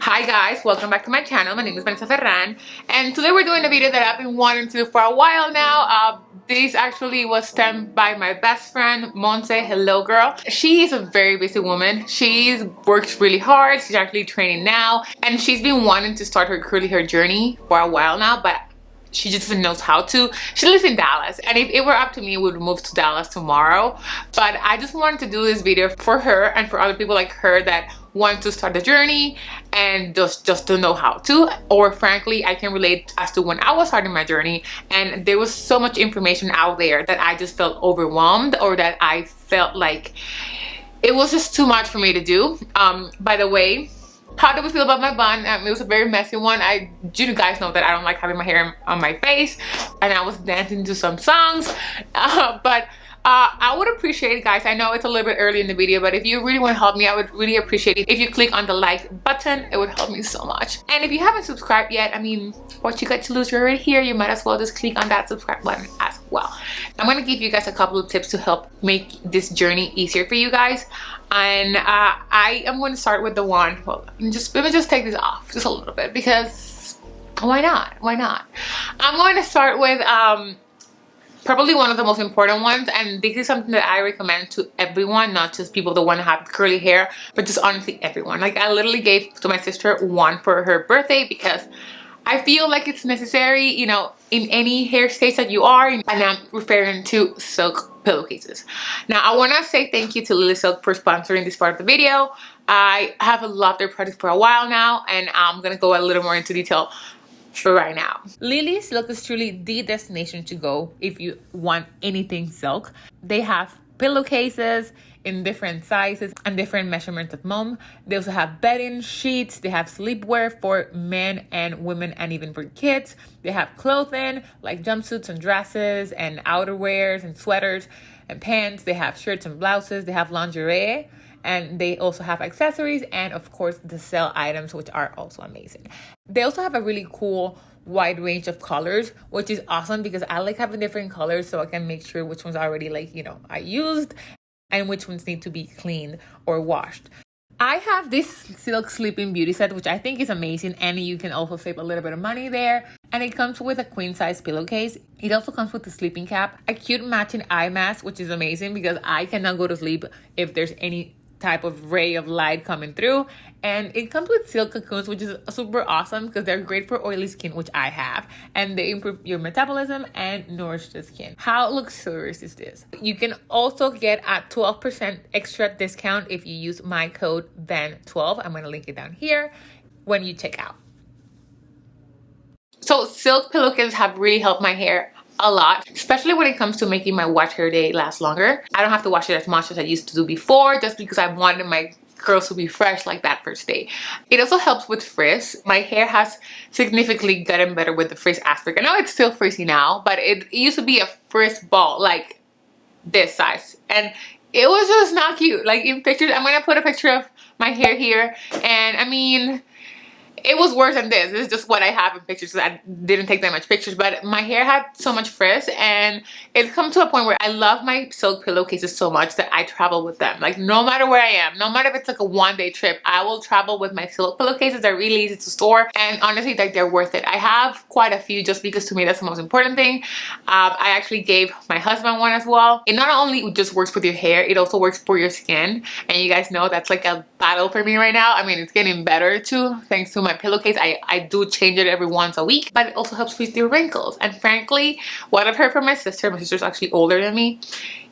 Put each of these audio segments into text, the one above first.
Hi guys, welcome back to my channel. My name is VANESSAF and today we're doing a video that I've been wanting to do for a while now. This actually was sent by my best friend, Monse. Hello girl. She is a very busy woman. She works really hard. She's actually training now and she's been wanting to start her curly hair journey for a while now, but she just doesn't know how to. She lives in Dallas, and if it were up to me, we would move to Dallas tomorrow. But I just wanted to do this video for her and for other people like her that want to start the journey and just don't know how to. Or frankly, I can relate as to when I was starting my journey and there was so much information out there that I just felt overwhelmed, or that I felt like it was just too much for me to do. By the way, how do we feel about my bun? It was a very messy one. You guys know that I don't like having my hair on my face, and I was dancing to some songs. I would appreciate it, guys. I know it's a little bit early in the video, but if you really want to help me, I would really appreciate it if you click on the like button. It would help me so much. And if you haven't subscribed yet, I mean, what you got to lose? You're already here. You might as well just click on that subscribe button as well. I'm going to give you guys a couple of tips to help make this journey easier for you guys. And I am going to start with the one. Well, let me just take this off just a little bit, because why not? Why not? I'm going to start with probably one of the most important ones, and this is something that I recommend to everyone, not just people that want to have curly hair, but just honestly everyone. Like, I literally gave to my sister one for her birthday because I feel like it's necessary, you know, in any hair stage that you are. And I'm referring to silk pillowcases. Now, I want to say thank you to Lily Silk for sponsoring this part of the video. I have loved their product for a while now, and I'm going to go a little more into detail for right now. Lily Silk is truly the destination to go if you want anything silk. They have pillowcases in different sizes and different measurements of mom. They also have bedding, sheets. They have sleepwear for men and women and even for kids. They have clothing like jumpsuits and dresses and outerwears and sweaters and pants. They have shirts and blouses. They have lingerie. And they also have accessories and, of course, the sale items, which are also amazing. They also have a really cool wide range of colors, which is awesome because I like having different colors so I can make sure which ones are already, like, you know, I used and which ones need to be cleaned or washed. I have this silk sleeping beauty set, which I think is amazing, and you can also save a little bit of money there. And it comes with a queen size pillowcase. It also comes with a sleeping cap, a cute matching eye mask, which is amazing because I cannot go to sleep if there's any type of ray of light coming through. And it comes with silk cocoons, which is super awesome because they're great for oily skin, which I have, and they improve your metabolism and nourish the skin. How luxurious is this? You can also get a 12% extra discount if you use my code VAN12. I'm going to link it down here when you check out. So silk pillowcases have really helped my hair a lot, especially when it comes to making my wash hair day last longer. I don't have to wash it as much as I used to do before, just because I wanted my curls to be fresh like that first day. It also helps with frizz. My hair has significantly gotten better with the frizz aspect. I know it's still frizzy now, but it used to be a frizz ball like this size, and it was just not cute. Like in pictures, I'm gonna put a picture of my hair here, and I mean, it was worse than this. This is just what I have in pictures. I didn't take that much pictures, but my hair had so much frizz, and it's come to a point where I love my silk pillowcases so much that I travel with them. Like, no matter where I am, no matter if it's like a one-day trip, I will travel with my silk pillowcases. They're really easy to store, and honestly, like, they're worth it. I have quite a few just because to me that's the most important thing. I actually gave my husband one as well. It not only just works with your hair, it also works for your skin, and you guys know that's like a battle for me right now. I mean, it's getting better too, thanks to my pillowcase. I do change it every once a week, but it also helps with your wrinkles. And frankly, what I've heard from my sister's actually older than me,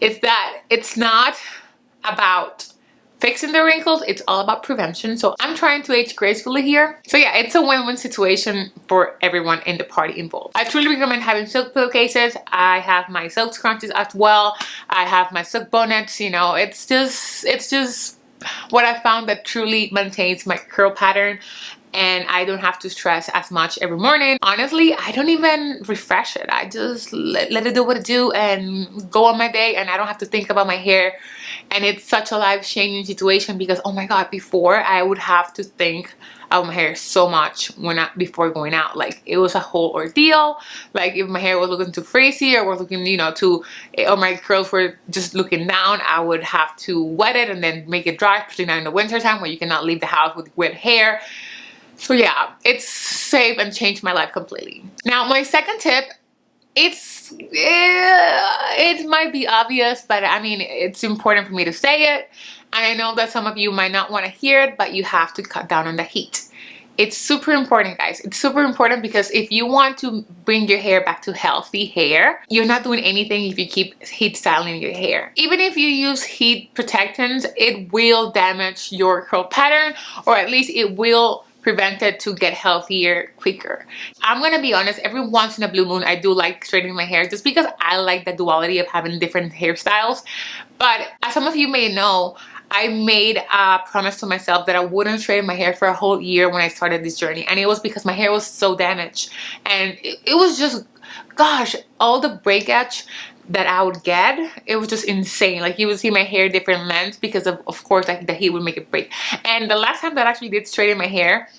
is that it's not about fixing the wrinkles, it's all about prevention. So I'm trying to age gracefully here. So yeah, it's a win-win situation for everyone in the party involved. I truly recommend having silk pillowcases. I have my silk scrunchies as well. I have my silk bonnets. You know, it's just what I found that truly maintains my curl pattern, and I don't have to stress as much every morning. Honestly, I don't even refresh it. I just let it do what it do and go on my day, and I don't have to think about my hair. And it's such a life-changing situation because, oh my god, before I would have to think of my hair so much before going out. Like, it was a whole ordeal. Like, if my hair was looking too frizzy or was looking, you know, or my curls were just looking down, I would have to wet it and then make it dry, especially now in the winter time where you cannot leave the house with wet hair. So yeah, it's saved and changed my life completely. Now my second tip, it might be obvious, but I mean, it's important for me to say it. And I know that some of you might not want to hear it, but you have to cut down on the heat. It's super important, guys. It's super important because if you want to bring your hair back to healthy hair, you're not doing anything if you keep heat styling your hair. Even if you use heat protectants, it will damage your curl pattern, or at least it will prevent it to get healthier quicker. I'm gonna be honest, every once in a blue moon I do like straightening my hair just because I like the duality of having different hairstyles. But as some of you may know, I made a promise to myself that I wouldn't straighten my hair for a whole year when I started this journey, and it was because my hair was so damaged, and it was just, gosh, all the breakage that I would get, it was just insane. Like, you would see my hair different lengths because of course, like, the heat would make it break. And the last time that I actually did straighten my hair,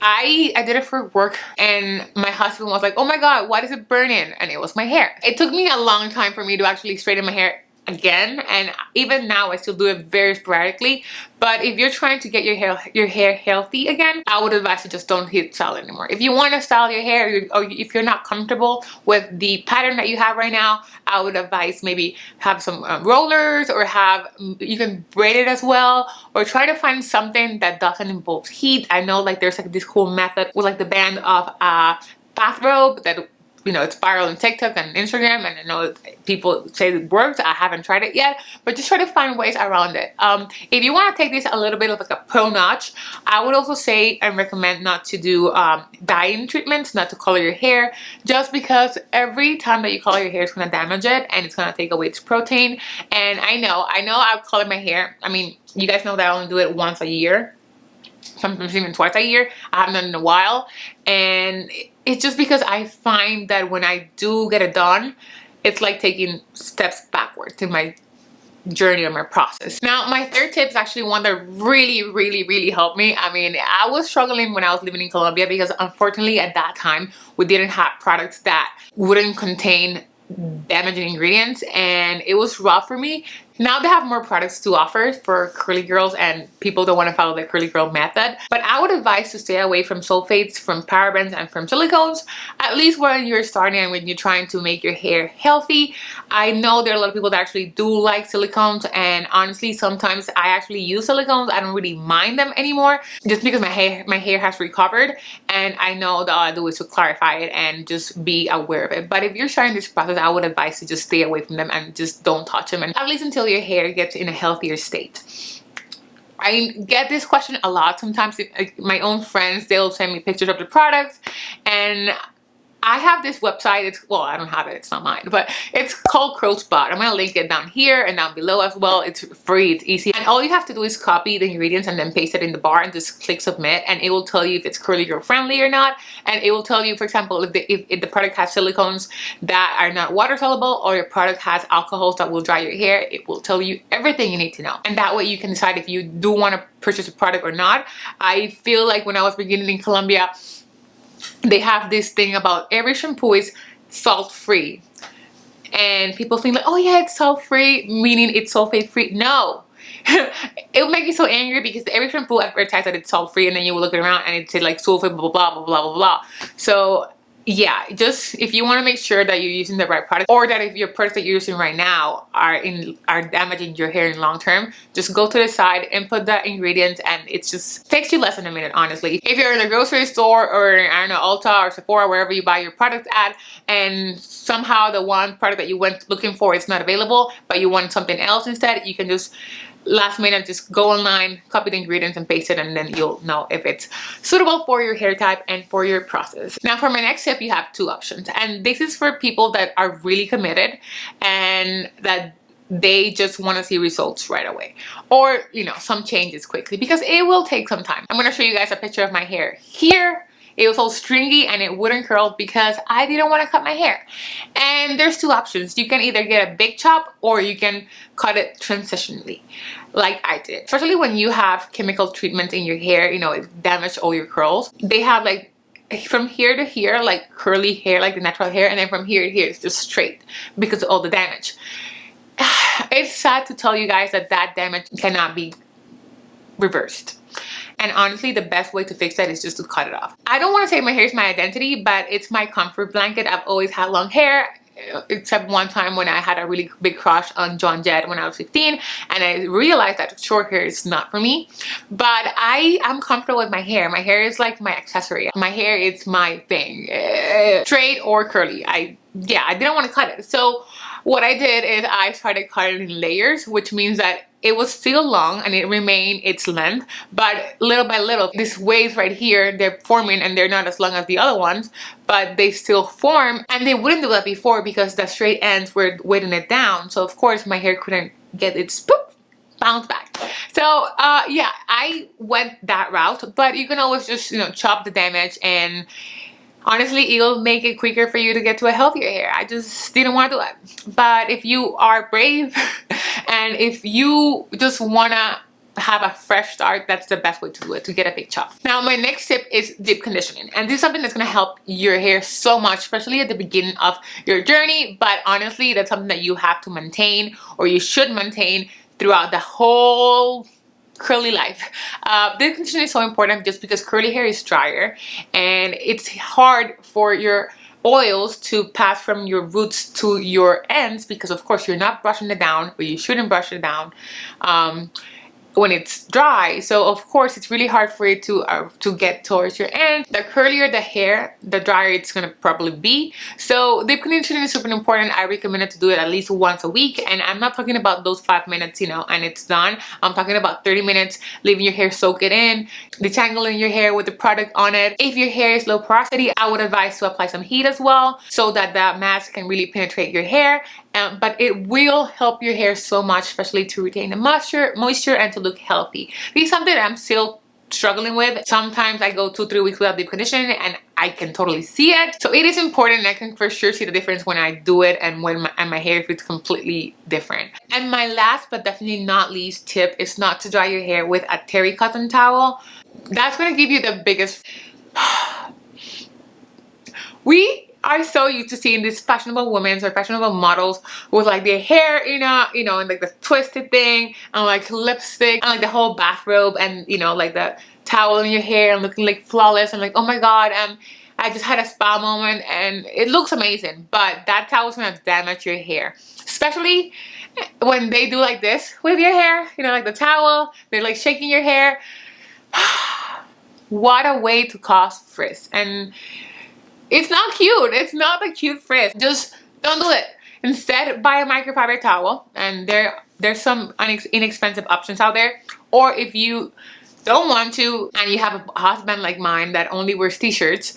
I did it for work, and my husband was like, oh my god, why is it burning? And it was my hair. It took me a long time for me to actually straighten my hair again, and even now I still do it very sporadically. But if you're trying to get your hair healthy again, I would advise you just don't heat style anymore. If you want to style your hair, or if you're not comfortable with the pattern that you have right now, I would advise maybe have some rollers, or you can braid it as well, or try to find something that doesn't involve heat. I know, like, there's like this cool method with like the band of a bathrobe that, you know, it's viral on TikTok and Instagram, and I know people say it works. I haven't tried it yet, but just try to find ways around it. If you want to take this a little bit of like a pro notch, I would also say and recommend not to do dyeing treatments, not to color your hair, just because every time that you color your hair, it's going to damage it and it's going to take away its protein. And I know I've colored my hair. I mean, you guys know that I only do it once a year, sometimes even twice a year. I haven't done it in a while, and it's just because I find that when I do get it done, it's like taking steps backwards in my journey or my process. Now, my third tip is actually one that really helped me. I mean, I was struggling when I was living in Colombia because unfortunately at that time we didn't have products that wouldn't contain damaging ingredients, and it was rough for me. Now they have more products to offer for curly girls and people that want to follow the curly girl method. But I would advise to stay away from sulfates, from parabens, and from silicones, at least when you're starting and when you're trying to make your hair healthy. I know there are a lot of people that actually do like silicones, and honestly, sometimes I actually use silicones. I don't really mind them anymore just because my hair has recovered, and I know that all I do is to clarify it and just be aware of it. But if you're starting this process, I would advise to just stay away from them and just don't touch them, and at least until your hair gets in a healthier state. I get this question a lot sometimes. My own friends, they'll send me pictures of the products, and I have this website. Well, I don't have it, it's not mine, but it's called Curl Spot. I'm gonna link it down here and down below as well. It's free, it's easy, and all you have to do is copy the ingredients and then paste it in the bar and just click submit, and it will tell you if it's curly girl friendly or not. And it will tell you, for example, if the product has silicones that are not water soluble, or your product has alcohols that will dry your hair. It will tell you everything you need to know, and that way you can decide if you do want to purchase a product or not. I feel like when I was beginning in Colombia, they have this thing about every shampoo is salt-free, and people think like, oh yeah, it's salt-free, meaning it's sulfate-free. No. It would make me so angry because every shampoo advertised that it's salt-free, and then you will look around and it said like sulfate, blah blah blah blah blah blah. So yeah, just if you want to make sure that you're using the right product, or that if your products that you're using right now are damaging your hair in long term, just go to the side, input the ingredients, and it just takes you less than a minute, honestly. If you're in a grocery store, or I don't know, Ulta or Sephora, wherever you buy your products at, and somehow the one product that you went looking for is not available, but you want something else instead, you can just last minute just go online, copy the ingredients and paste it, and then you'll know if it's suitable for your hair type and for your process. Now for my next tip, you have two options, and this is for people that are really committed and that they just want to see results right away, or you know, some changes quickly, because it will take some time. I'm going to show you guys a picture of my hair here. It was all stringy and it wouldn't curl because I didn't want to cut my hair. And there's two options. You can either get a big chop, or you can cut it transitionally like I did. Especially when you have chemical treatment in your hair, you know, it damaged all your curls. They have like from here to here, like curly hair, like the natural hair, and then from here to here it's just straight because of all the damage. It's sad to tell you guys that that damage cannot be reversed. And honestly, the best way to fix that is just to cut it off. I don't want to say my hair is my identity, but it's my comfort blanket. I've always had long hair, except one time when I had a really big crush on John Jett when I was 15, and I realized that short hair is not for me. But I am comfortable with my hair. My hair is like my accessory. My hair is my thing, straight or curly. I didn't want to cut it. So what I did is I started cutting in layers, which means that it was still long and it remained its length, but little by little, these waves right here, they're forming and they're not as long as the other ones, but they still form. And they wouldn't do that before because the straight ends were weighting it down. So of course my hair couldn't get its bounce back. So yeah, I went that route, but you can always just, you know, chop the damage, and honestly, it'll make it quicker for you to get to a healthier hair. I just didn't want to do it. But if you are brave and if you just want to have a fresh start, that's the best way to do it, to get a big chop. Now, my next tip is deep conditioning. And this is something that's going to help your hair so much, especially at the beginning of your journey. But honestly, that's something that you have to maintain, or you should maintain throughout the whole curly life. Deep conditioning is so important just because curly hair is drier and it's hard for your oils to pass from your roots to your ends, because of course you're not brushing it down, but you shouldn't brush it down when it's dry. So of course it's really hard for it to get towards your end. The curlier the hair, the drier it's gonna probably be. So deep conditioning is super important. I recommend it to do it at least once a week, and I'm not talking about those 5 minutes, you know, and it's done. I'm talking about 30 minutes, leaving your hair soak it in, detangling your hair with the product on it. If your hair is low porosity, I would advise to apply some heat as well, so that that mask can really penetrate your hair. But it will help your hair so much, especially to retain the moisture and to look healthy. This is something that I'm still struggling with. Sometimes I go 2-3 weeks without deep conditioning and I can totally see it. So it is important, and I can for sure see the difference when I do it and when my hair feels completely different. And my last but definitely not least tip is not to dry your hair with a terry cotton towel. That's going to give you the biggest... We are so used to seeing these fashionable women or fashionable models with like their hair, you know, and like the twisted thing, and like lipstick, and like the whole bathrobe, and you know, like the towel in your hair and looking like flawless, and like, oh my god, I just had a spa moment, and it looks amazing, but that towel is gonna damage your hair, especially when they do like this with your hair, you know, like the towel, they're like shaking your hair. What a way to cause frizz. And it's not cute. It's not a cute frizz. Just don't do it. Instead, buy a microfiber towel, and there's some inexpensive options out there. Or if you don't want to and you have a husband like mine that only wears t-shirts,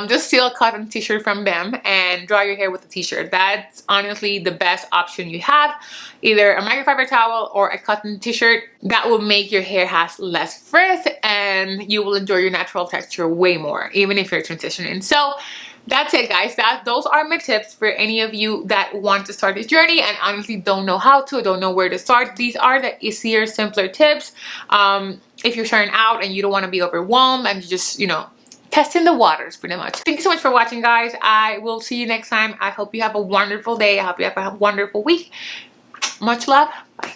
just steal a cotton t-shirt from them and dry your hair with a t-shirt. That's honestly the best option you have. Either a microfiber towel or a cotton t-shirt. That will make your hair has less frizz, and you will enjoy your natural texture way more, even if you're transitioning. So that's it, guys. Those are my tips for any of you that want to start this journey and honestly don't know how to, don't know where to start. These are the easier, simpler tips. If you're starting out and you don't want to be overwhelmed and you just, you know, testing the waters pretty much. Thank you so much for watching, guys. I will see you next time. I hope you have a wonderful day. I hope you have a wonderful week. Much love. Bye.